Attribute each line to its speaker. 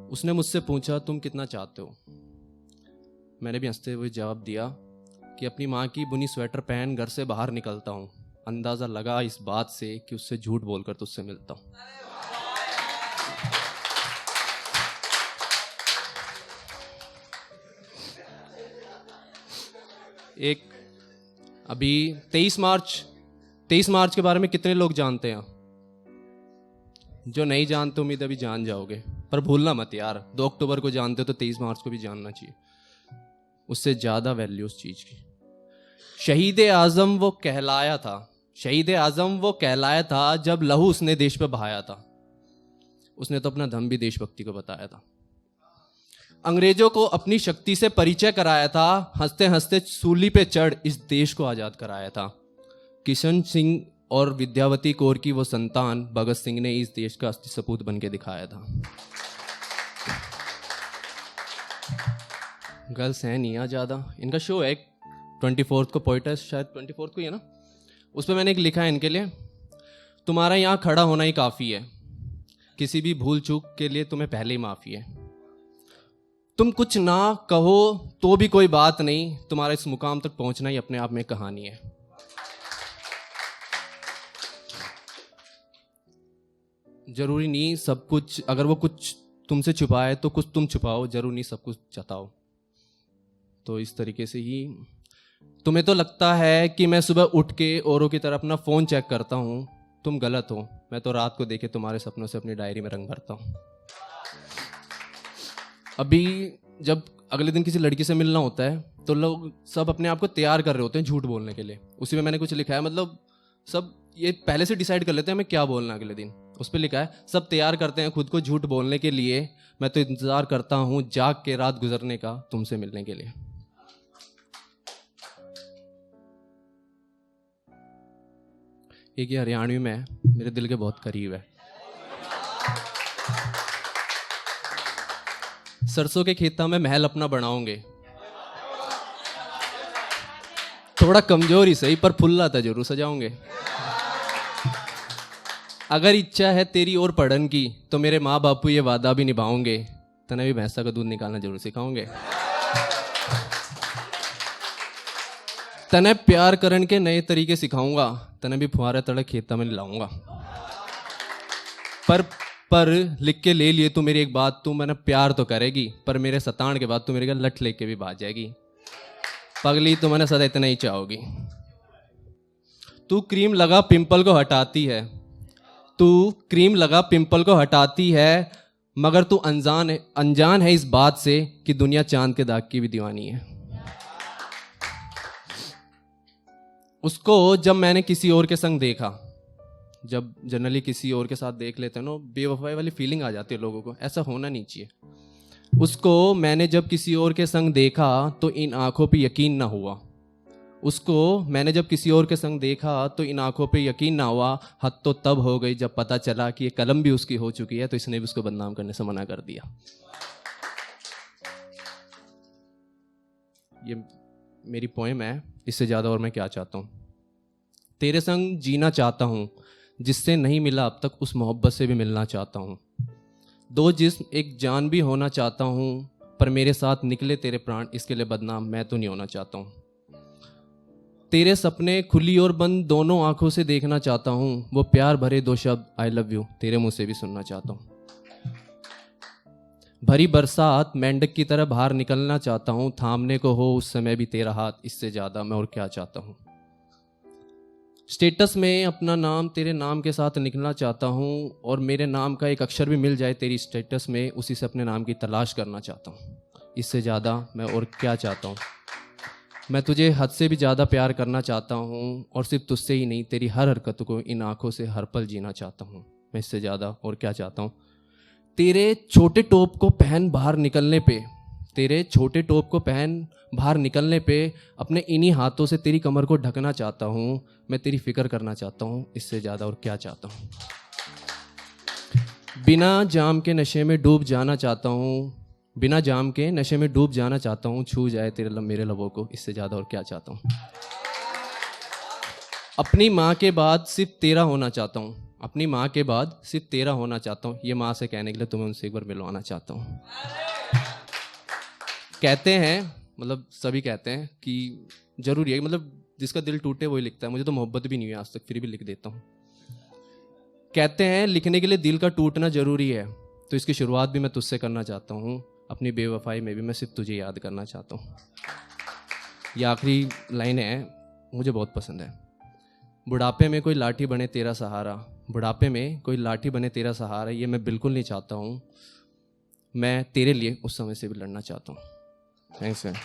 Speaker 1: उसने मुझसे पूछा, तुम कितना चाहते हो? मैंने भी हंसते हुए जवाब दिया कि अपनी माँ की बुनी स्वेटर पहन घर से बाहर निकलता हूँ। अंदाज़ा लगा इस बात से कि उससे झूठ बोलकर तुझसे मिलता हूँ। एक अभी 23 मार्च के बारे में कितने लोग जानते हैं? जो नहीं जानते उम्मीद अभी जान जाओगे, पर भूलना मत यार, 2 अक्टूबर को जानते हो तो 23 मार्च को भी जानना चाहिए। उससे ज़्यादा वैल्यू उस चीज़ की। शहीद आज़म वो कहलाया था जब लहू उसने देश पे बहाया था। उसने तो अपना दम भी देशभक्ति को बताया था। अंग्रेजों को अपनी शक्ति से परिचय कराया था। हंसते हंसते सूली पे चढ़ इस देश को आज़ाद कराया था। किशन सिंह और विद्यावती कौर की वो संतान भगत सिंह ने इस देश का असली सपूत बन के दिखाया था। गर्ल्स हैं नहीं ज़्यादा। इनका शो है 24 को, पोइट है शायद 24 को ही है ना। उस पर मैंने एक लिखा है इनके लिए, तुम्हारा यहाँ खड़ा होना ही काफ़ी है, किसी भी भूल चूक के लिए तुम्हें पहले ही माफ़ी है। तुम कुछ ना कहो तो भी कोई बात नहीं, तुम्हारा इस मुकाम तक पहुंचना ही अपने आप में कहानी है। जरूरी नहीं सब कुछ, अगर वो कुछ तुमसे छुपाए तो कुछ तुम छुपाओ, जरूरी नहीं सब कुछ जताओ। तो इस तरीके से ही तुम्हें तो लगता है कि मैं सुबह उठ के औरों की तरह अपना फ़ोन चेक करता हूँ, तुम गलत हो। मैं तो रात को देखे तुम्हारे सपनों से अपनी डायरी में रंग भरता हूँ। अभी जब अगले दिन किसी लड़की से मिलना होता है तो लोग सब अपने आप को तैयार कर रहे होते हैं झूठ बोलने के लिए। उसी में मैंने कुछ लिखा है, मतलब सब ये पहले से डिसाइड कर लेते हैं हमें क्या बोलना अगले दिन। उस पर लिखा है, सब तैयार करते हैं खुद को झूठ बोलने के लिए, मैं तो इंतज़ार करता हूँ जाग के रात गुजरने का तुमसे मिलने के लिए। एक ये हरियाणवी में है, मेरे दिल के बहुत करीब है। सरसों के खेता में महल अपना बनाओगे, थोड़ा कमजोर ही सही पर फुल्ला था जरूर सजाओगे। अगर इच्छा है तेरी और पढ़न की तो मेरे माँ बापू ये वादा भी निभाओगे, तने भी भैंसा का दूध निकालना जरूर सिखाओगे। तने प्यार करन के नए तरीके सिखाऊंगा, तने भी फुहारे तड़क खेता में लाऊंगा। पर लिख के ले लिए तू मेरी एक बात, तू मैंने प्यार तो करेगी पर मेरे सतान के बाद तू मेरे घर लठ लेके भी भाग जाएगी। पगली तू मैंने सदा इतना ही चाहोगी। तू क्रीम लगा पिंपल को हटाती है, तू क्रीम लगा पिंपल को हटाती है, मगर तू अनजान है इस बात से कि दुनिया चांद के दाग की भी दीवानी है। उसको जब मैंने किसी और के संग देखा, जब जनरली किसी और के साथ देख लेते हैं ना, बेवफाई वाली फीलिंग आ जाती है लोगों को, ऐसा होना नहीं चाहिए। उसको मैंने जब किसी और के संग देखा तो इन आंखों पे यकीन ना हुआ। उसको मैंने जब किसी और के संग देखा तो इन आंखों पे यकीन ना हुआ। हद तो तब हो गई जब पता चला कि ये कलम भी उसकी हो चुकी है, तो इसने भी उसको बदनाम करने से मना कर दिया। ये मेरी पोएम है, इससे ज़्यादा और मैं क्या चाहता हूँ। तेरे संग जीना चाहता हूँ, जिससे नहीं मिला अब तक उस मोहब्बत से भी मिलना चाहता हूँ। दो जिस्म एक जान भी होना चाहता हूँ, पर मेरे साथ निकले तेरे प्राण, इसके लिए बदनाम मैं तो नहीं होना चाहता हूँ। तेरे सपने खुली और बंद दोनों आंखों से देखना चाहता हूँ, वो प्यार भरे 2 शब्द आई लव यू तेरे मुंह से भी सुनना चाहता हूँ। भरी बरसात मेंढक की तरह बाहर निकलना चाहता हूँ, थामने को हो उस समय भी तेरा हाथ, इससे ज़्यादा मैं और क्या चाहता हूँ। स्टेटस में अपना नाम तेरे नाम के साथ लिखना चाहता हूँ, और मेरे नाम का एक अक्षर भी मिल जाए तेरी स्टेटस में, उसी से अपने नाम की तलाश करना चाहता हूँ। इससे ज़्यादा मैं और क्या चाहता हूँ। मैं तुझे हद से भी ज़्यादा प्यार करना चाहता हूँ, और सिर्फ तुझसे ही नहीं, तेरी हर हरकत को इन आँखों से हर पल जीना चाहता हूँ। मैं इससे ज़्यादा और क्या चाहता हूँ। तेरे छोटे टॉप को पहन बाहर निकलने पे, तेरे छोटे टॉप को पहन बाहर निकलने पे अपने इन्हीं हाथों से तेरी कमर को ढकना चाहता हूँ। मैं तेरी फिक्र करना चाहता हूँ, इससे ज़्यादा और क्या चाहता हूँ। बिना जाम के नशे में डूब जाना चाहता हूँ, बिना जाम के नशे में डूब जाना चाहता हूँ, छू जाए तेरे लब मेरे लबों को, इससे ज़्यादा और क्या चाहता हूँ। अपनी माँ के बाद सिर्फ तेरा होना चाहता हूँ, अपनी माँ के बाद सिर्फ तेरा होना चाहता हूँ, ये माँ से कहने के लिए तुम्हें उनसे एक बार मिलवाना चाहता हूँ। कहते हैं, मतलब सभी कहते हैं कि जरूरी है, मतलब जिसका दिल टूटे वही लिखता है। मुझे तो मोहब्बत भी नहीं हुई आज तक, फिर भी लिख देता हूँ। कहते हैं लिखने के लिए दिल का टूटना जरूरी है, तो इसकी शुरुआत भी मैं तुझसे करना चाहता हूँ। अपनी बेवफाई में भी मैं सिर्फ तुझे याद करना चाहता हूँ। ये आखिरी लाइन है, मुझे बहुत पसंद है। बुढ़ापे में कोई लाठी बने तेरा सहारा, बुढ़ापे में कोई लाठी बने तेरा सहारा, ये मैं बिल्कुल नहीं चाहता हूँ। मैं तेरे लिए उस समय से भी लड़ना चाहता हूँ। Thanks ma'am.